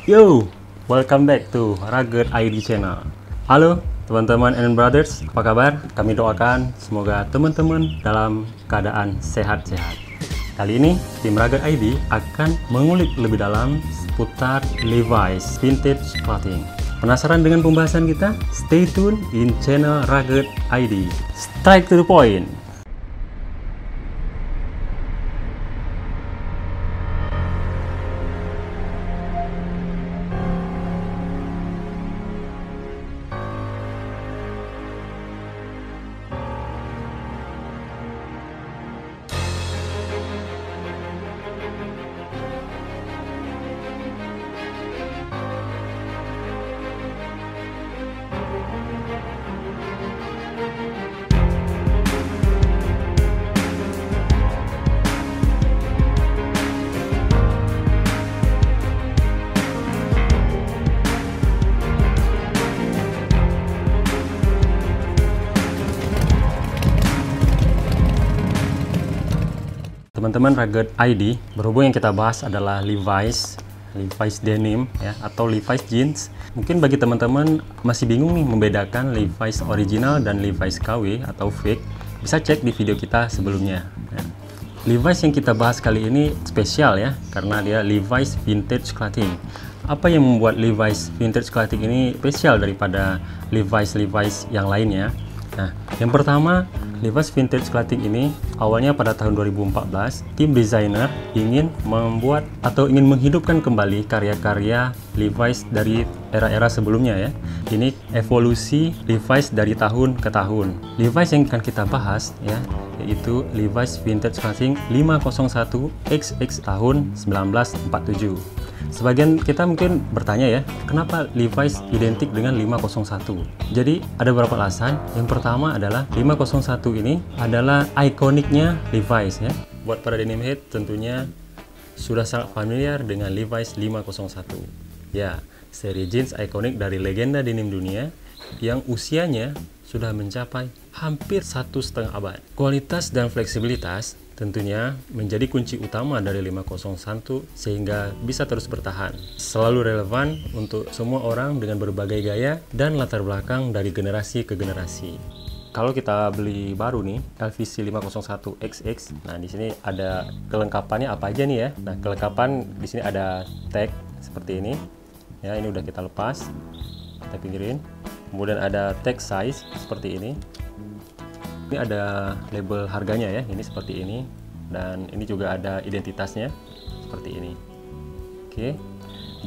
Yo, welcome back to Rugged ID Channel. Halo teman-teman and brothers, apa kabar? Kami doakan semoga teman-teman dalam keadaan sehat-sehat. Kali ini, tim Rugged ID akan mengulik lebih dalam seputar Levi's Vintage Clothing. Penasaran dengan pembahasan kita? Stay tune in channel Rugged ID. Straight to the point. Teman-teman Rugged ID, berhubung yang kita bahas adalah Levi's denim ya, atau Levi's jeans. Mungkin bagi teman-teman masih bingung nih membedakan Levi's original dan Levi's KW atau fake, bisa cek di video kita sebelumnya ya. Levi's yang kita bahas kali ini spesial ya, karena dia Levi's Vintage Clothing. Apa yang membuat Levi's Vintage Clothing ini spesial daripada Levi's yang lainnya? Nah, yang pertama, Levi's Vintage Clothing ini awalnya pada tahun 2014, tim desainer ingin membuat atau ingin menghidupkan kembali karya-karya Levi's dari era-era sebelumnya ya. Ini evolusi Levi's dari tahun ke tahun. Levi's yang akan kita bahas ya, yaitu Levi's Vintage Clothing 501 XX tahun 1947. Sebagian kita mungkin bertanya ya, kenapa Levi's identik dengan 501? Jadi ada beberapa alasan. Yang pertama adalah 501 ini adalah ikoniknya Levi's ya. Buat para denim head tentunya sudah sangat familiar dengan Levi's 501. Ya, seri jeans ikonik dari legenda denim dunia yang usianya sudah mencapai hampir 1,5 abad. Kualitas dan fleksibilitas tentunya menjadi kunci utama dari 501 sehingga bisa terus bertahan. Selalu relevan untuk semua orang dengan berbagai gaya dan latar belakang dari generasi ke generasi. Kalau kita beli baru nih LVC 501 XX, nah di sini ada kelengkapannya apa aja nih ya. Nah, kelengkapan di sini ada tag seperti ini. Ya, ini udah kita lepas. Kita pinggirin. Kemudian ada tag size seperti ini. Ini ada label harganya ya, ini seperti ini, dan ini juga ada identitasnya seperti ini. Oke,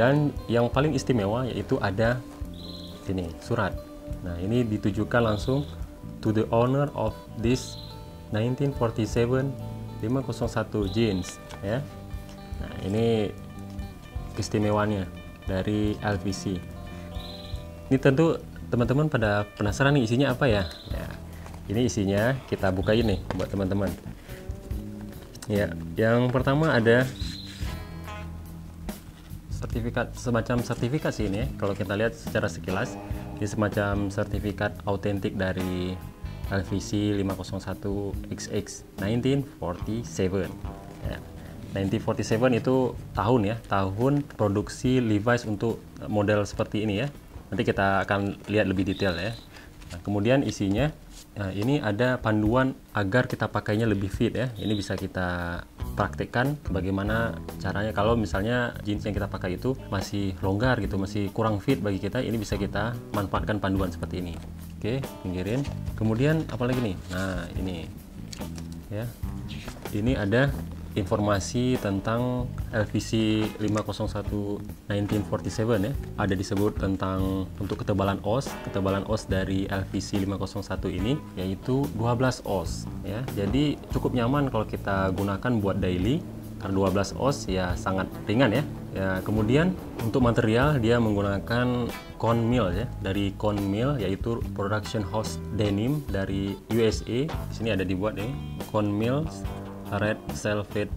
dan yang paling istimewa yaitu ada ini surat. Nah, ini ditujukan langsung to the owner of this 1947 501 jeans ya. Nah, ini keistimewaannya dari LVC. Ini tentu teman-teman pada penasaran nih isinya apa ya? Ya, ini isinya kita bukain nih buat teman-teman. Ya, yang pertama ada sertifikat, semacam sertifikat sih ini ya. Kalau kita lihat secara sekilas, ini semacam sertifikat autentik dari LVC 501 XX 1947. Ya. 1947 itu tahun ya, tahun produksi Levi's untuk model seperti ini ya. Nanti kita akan lihat lebih detail ya. Nah, kemudian isinya, nah, ini ada panduan agar kita pakainya lebih fit ya. Ini bisa kita praktekkan bagaimana caranya kalau misalnya jeans yang kita pakai itu masih longgar gitu, masih kurang fit bagi kita. Ini bisa kita manfaatkan panduan seperti ini. Oke, pinggirin. Kemudian apalagi nih? Nah, ini ya. Ini ada informasi tentang LVC 501 1947 ya. Ada disebut tentang untuk ketebalan os. Ketebalan os dari LVC 501 ini yaitu 12 os ya. Jadi cukup nyaman kalau kita gunakan buat daily karena 12 os ya sangat ringan ya. Ya, kemudian untuk material dia menggunakan cone mill ya, dari cone mill yaitu production house denim dari USA. Di sini ada dibuat nih cone mill red velvet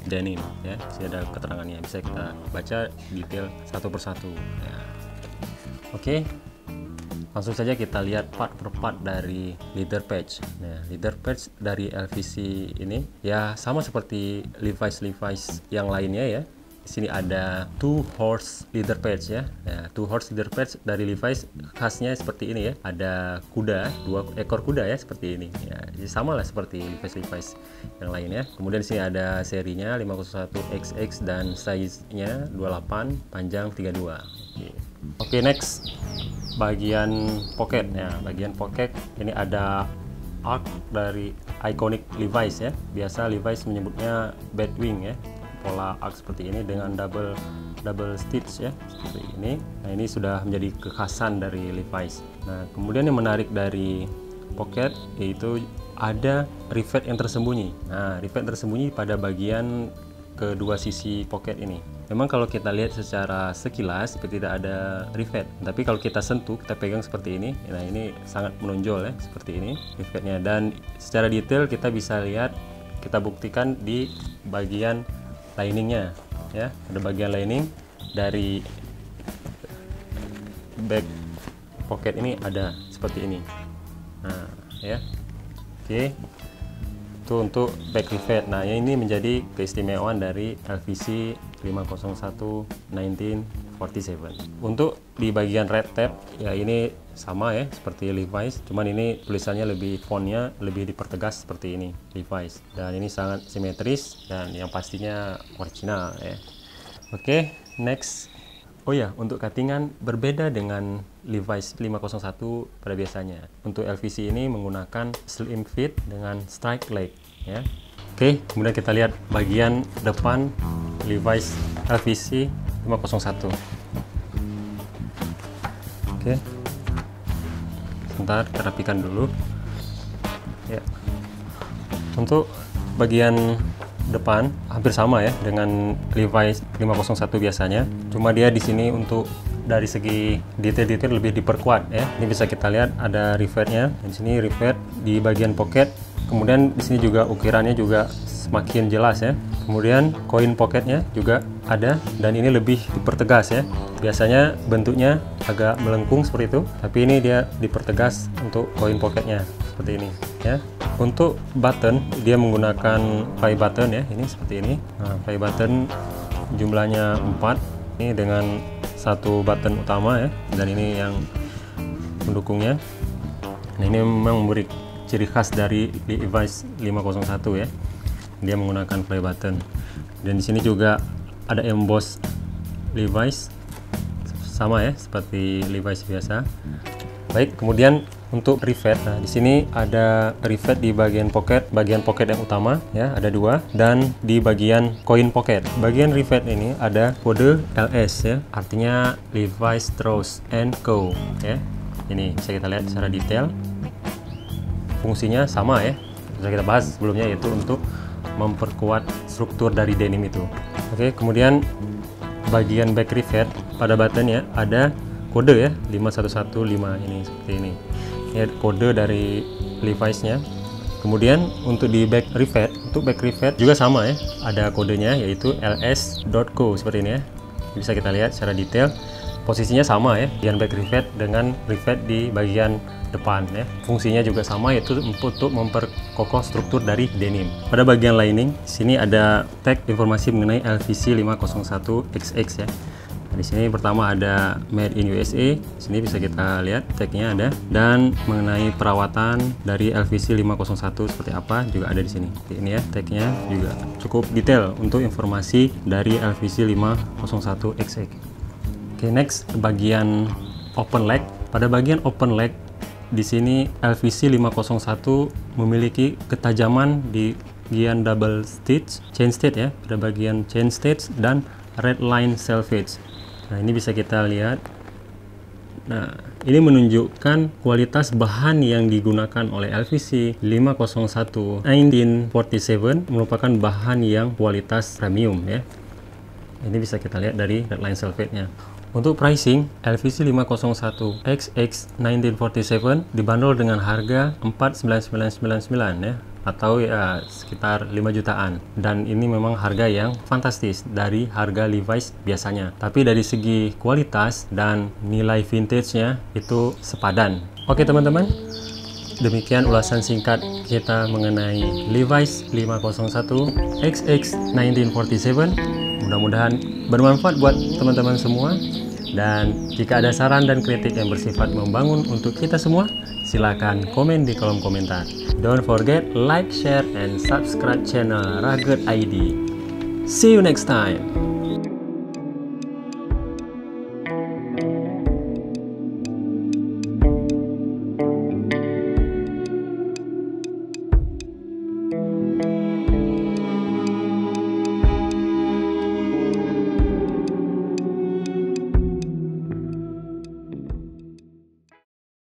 denim ya. Sini ada keterangannya, bisa kita baca detail satu persatu ya. Oke, langsung saja kita lihat part per part dari leather patch. Nah, leather patch dari LVC ini ya sama seperti Levi's yang lainnya ya. sini ada two horse leather patch ya. Two horse leather patch dari Levi's khasnya seperti ini ya. Ada kuda, 2 ekor kuda ya seperti ini. Ya, sama lah seperti Levi's yang lain ya. Kemudian di sini ada serinya 501XX dan size-nya 28, panjang 32. Oke, next bagian pocket ya. Bagian pocket ini ada arc dari iconic Levi's ya. Biasa Levi's menyebutnya Batwing ya. Pola arc seperti ini dengan double stitch ya, seperti ini. Nah, ini sudah menjadi kekhasan dari Levi's. Nah, kemudian yang menarik dari pocket yaitu ada rivet yang tersembunyi. Nah, rivet tersembunyi pada bagian kedua sisi pocket ini. Memang kalau kita lihat secara sekilas seperti tidak ada rivet, tapi kalau kita sentuh, kita pegang seperti ini. Nah, ini sangat menonjol ya, seperti ini rivetnya. Dan secara detail kita bisa lihat, kita buktikan di bagian liningnya ya. Ada bagian lining dari back pocket ini ada seperti ini. Nah, ya. Oke. Itu untuk back rivet. Nah, ini menjadi keistimewaan dari LVC 501 1947. Untuk di bagian red tab ya, ini sama ya seperti Levi's, cuman ini tulisannya lebih, fontnya lebih dipertegas seperti ini Levi's, dan ini sangat simetris dan yang pastinya original ya. Oke, next. Oh ya, untuk cuttingan berbeda dengan Levi's 501 pada biasanya. Untuk LVC ini menggunakan slim fit dengan strike leg ya. Oke, kemudian kita lihat bagian depan Levi's LVC 501. Oke. Sebentar, kita rapikan dulu. Ya. Untuk bagian depan hampir sama ya dengan Levi's 501 biasanya. Cuma dia di sini untuk dari segi detail-detail lebih diperkuat ya. Ini bisa kita lihat ada rivetnya. Di sini rivet di bagian pocket. Kemudian di sini juga ukirannya juga semakin jelas ya. Kemudian koin pocketnya juga ada dan ini lebih dipertegas ya. Biasanya bentuknya agak melengkung seperti itu, tapi ini dia dipertegas untuk koin pocketnya seperti ini ya. Untuk button dia menggunakan play button ya, ini seperti ini. Nah, play button jumlahnya 4 ini dengan satu button utama ya, dan ini yang pendukungnya. Nah, ini memang memberi ciri khas dari Levi's 501 ya. Dia menggunakan play button. Dan di sini juga ada emboss Levi's sama ya seperti Levi's biasa. Baik, kemudian untuk rivet. Nah, di sini ada rivet di bagian pocket yang utama ya, ada 2, dan di bagian koin pocket. Bagian rivet ini ada kode LS ya, artinya Levi's Strauss & Co ya. Ini bisa kita lihat secara detail. Fungsinya sama ya, sudah kita bahas sebelumnya, yaitu untuk memperkuat struktur dari denim itu. Oke, kemudian bagian back rivet pada buttonnya ada kode ya, 5115 ini seperti ini. Ini kode dari Levi's-nya. Kemudian untuk di back rivet, juga sama ya, ada kodenya yaitu ls.co seperti ini ya. Bisa kita lihat secara detail. Posisinya sama ya, bagian back rivet dengan rivet di bagian depan ya. Fungsinya juga sama, yaitu untuk memperkokoh struktur dari denim. Pada bagian lining, sini ada tag informasi mengenai LVC 501XX ya. Di sini pertama ada Made in USA. Sini bisa kita lihat tagnya ada, dan mengenai perawatan dari LVC 501 seperti apa juga ada di sini. Ini ya, tagnya juga cukup detail untuk informasi dari LVC 501XX. Oke, next bagian open leg. Pada bagian open leg di sini LVC 501 memiliki ketajaman di bagian double stitch, chain stitch ya, pada bagian chain stitch dan red line selvage. Nah, ini bisa kita lihat. Nah, ini menunjukkan kualitas bahan yang digunakan oleh LVC 501 1947 merupakan bahan yang kualitas premium ya. Ini bisa kita lihat dari red line selvage-nya. Untuk pricing, LVC 501 XX 1947 dibanderol dengan harga 49999 ya, atau ya sekitar 5 jutaan. Dan ini memang harga yang fantastis dari harga Levi's biasanya. Tapi dari segi kualitas dan nilai vintage-nya itu sepadan. Oke teman-teman, demikian ulasan singkat kita mengenai Levi's 501 XX 1947 Mudah-mudahan bermanfaat buat teman-teman semua. Dan jika ada saran dan kritik yang bersifat membangun untuk kita semua, silakan komen di kolom komentar. Don't forget like, share, and subscribe channel Rugged ID. See you next time.